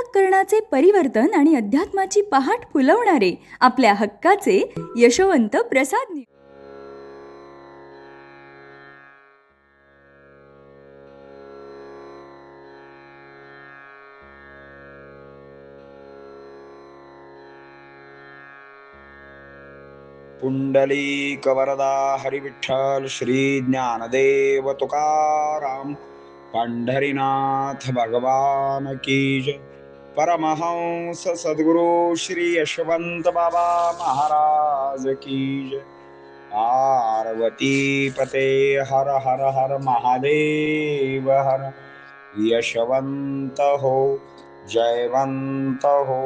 अंतःकरणाचे परिवर्तन आणि अध्यात्माची पहाट फुलवणारे आपल्या हक्काचे यशवंत प्रसाद पुंडलिक वरदा हरिविठ्ठल श्री ज्ञानदेव तुकाराम पंढरीनाथ भगवान की जय। परमहंस सद्गुरु श्री यशवंत बाबा महाराज की जय। पार्वती पते हर हर हर महादेव हर। यशवंत हो जयवंत हो,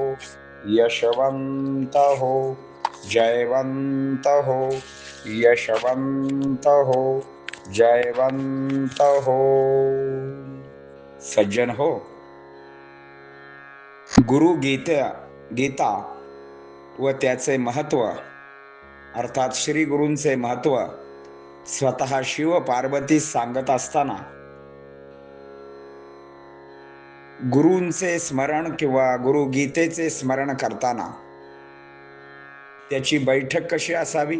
यशवंत हो जयवंत हो, यशवंत हो जयवंत हो। सज्जन हो, गुरु गीता व त्याचे महत्व अर्थात श्री गुरूंचे महत्व स्वतः शिव पार्वती सांगत असताना गुरूंचे स्मरण किंवा गुरु गीतेचे स्मरण करताना त्याची बैठक कशी असावी,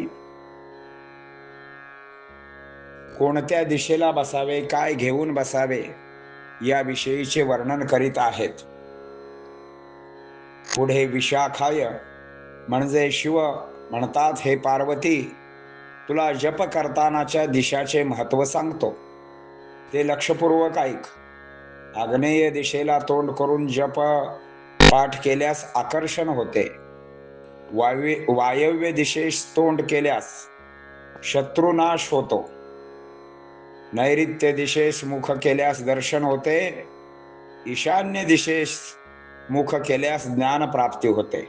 कोणत्या दिशेला बसावे, काय घेऊन बसावे याविषयीचे वर्णन करीत आहेत। पुढे विशाखाय म्हणजे शिव म्हणतात, हे पार्वती तुला जप करतानाच्या दिशाचे महत्व सांगतो, ते लक्षपूर्वक ऐक। आग्नेय दिशेला तोंड करून जप पाठ केल्यास आकर्षण होते, वायव्य दिशेस तोंड केल्यास शत्रुनाश होतो, नैऋत्य दिशेस मुख केल्यास दर्शन होते, ईशान्य दिशेस मुख केल्यास ज्ञान प्राप्ती होते।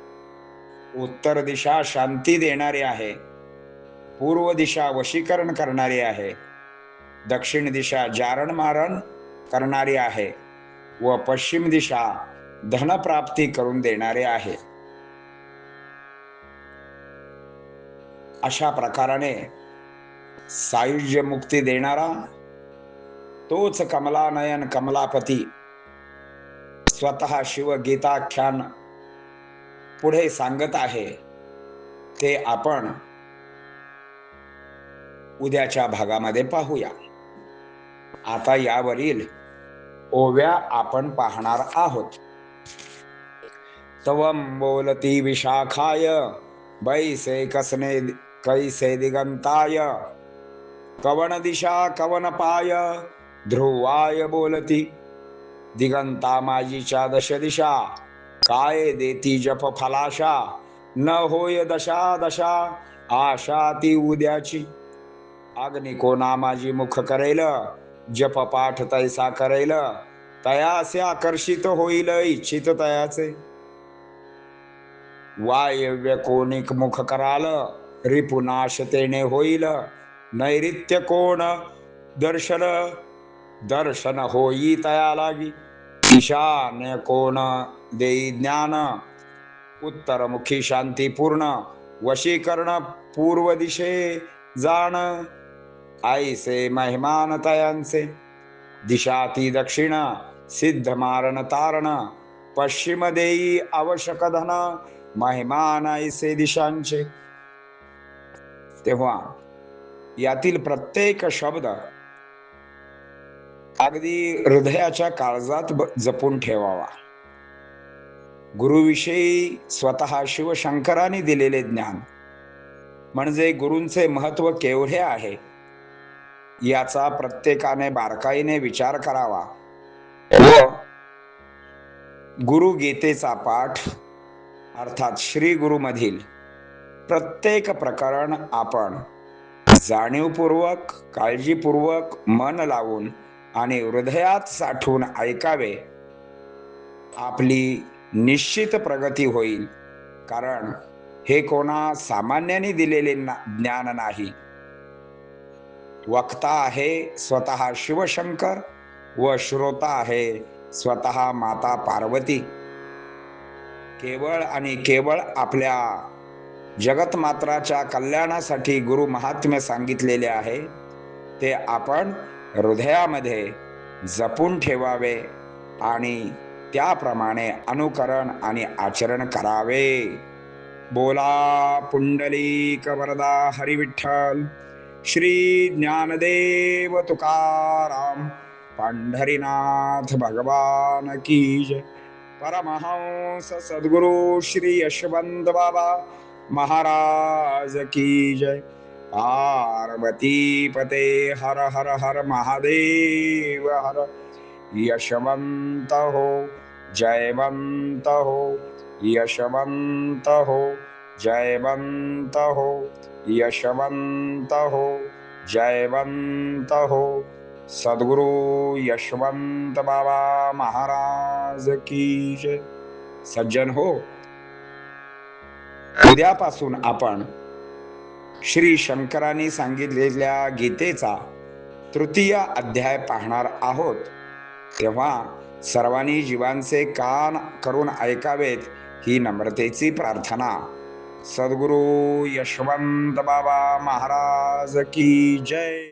उत्तर दिशा शांती देणारी आहे, पूर्व दिशा वशीकरण करणारी आहे, दक्षिण दिशा जारण मारण करणारी आहे व पश्चिम दिशा धनप्राप्ती करून देणारे आहे। अशा प्रकाराने सायुज्य मुक्ती देणारा तोच कमलानयन कमलापती स्वतः शिव गीताख्यान पुढे सांगत आहे, ते आपण उद्याच्या भागामध्ये पाहूया। आता यावरील ओव्या आपण पाहणार आहोत। तवम बोलती विशाखाय बैसे कसने कैसे दिगंताय, कवन दिशा कवन पाय ध्रुवाय बोलती, दिगंता माझीच्या दश दिशा काय देती जप फलाशा, न होय दशा दशा आशा ती उद्याची, अग्नि कोणा माझी मुख करेल जप पाठ तैसा करेल, तयासे आकर्षित होईल इच्छित तयाचे, वायव्य कोणिक मुख कराल रिपुनाश तेने होईल, नैऋत्य कोण दर्शन दर्शन होई तया लागी, ईशान्य कोण देई ज्ञान उत्तरमुखी शांती पूर्ण, वशीकरण पूर्व दिशे जाण ऐसे महिमान तयांचे, दिशा ती दक्षिण सिद्ध मारण तारण, पश्चिम देई आवश्यक धन महिमान ऐसे दिशांचे। तेव्हा यातील प्रत्येक शब्द अगदी हृदयाच्या काळजात जपून ठेवावा। गुरुविषयी स्वतः शिवशंकरांनी दिलेले ज्ञान म्हणजे गुरूंचे महत्व केवढे आहे याचा प्रत्येकाने बारकाईने विचार करावा व गुरु गीतेचा पाठ अर्थात श्री गुरु मधील प्रत्येक प्रकरण आपण जाणीवपूर्वक काळजीपूर्वक मन लावून आणि हृदयात साठवून ऐकावे, आपली निश्चित प्रगती होईल। कारण हे कोणा सामान्याने दिलेले ज्ञान नाही, वक्ता आहे स्वतः शिवशंकर व श्रोता आहे स्वतः माता पार्वती। केवळ आणि केवळ आपल्या जगतमात्राच्या कल्याणासाठी गुरु महात्म्य सांगितलेले आहे, ते आपण हृदयामध्ये जपून ठेवावे आणि त्याप्रमाणे अनुकरण आणि आचरण करावे. बोला पुंडलिक वरदा हरी विठ्ठल. श्री ज्ञानदेव तुकाराम पंढरीनाथ भगवान की जय. परमहंस सद्गुरु श्री यशवंत बाबा महाराज की जय. पार्वती पते हर हर हर महादेव हर. यशवंत हो, जयवंत हो, यशवंत हो, जयवंत हो, यशवंत हो, जयवंत हो. सद्गुरु यशवंत बाबा महाराज की जय. सज्जन हो, उद्यापासून आपण श्री शंकरांनी सांगितलेल्या गीतेचा तृतीय अध्याय पाहणार आहोत. तेव्हा सर्वांनी जीवांचे कान करून ऐकावेत ही नम्रतेची प्रार्थना. सद्गुरु यशवंत बाबा महाराज की जय.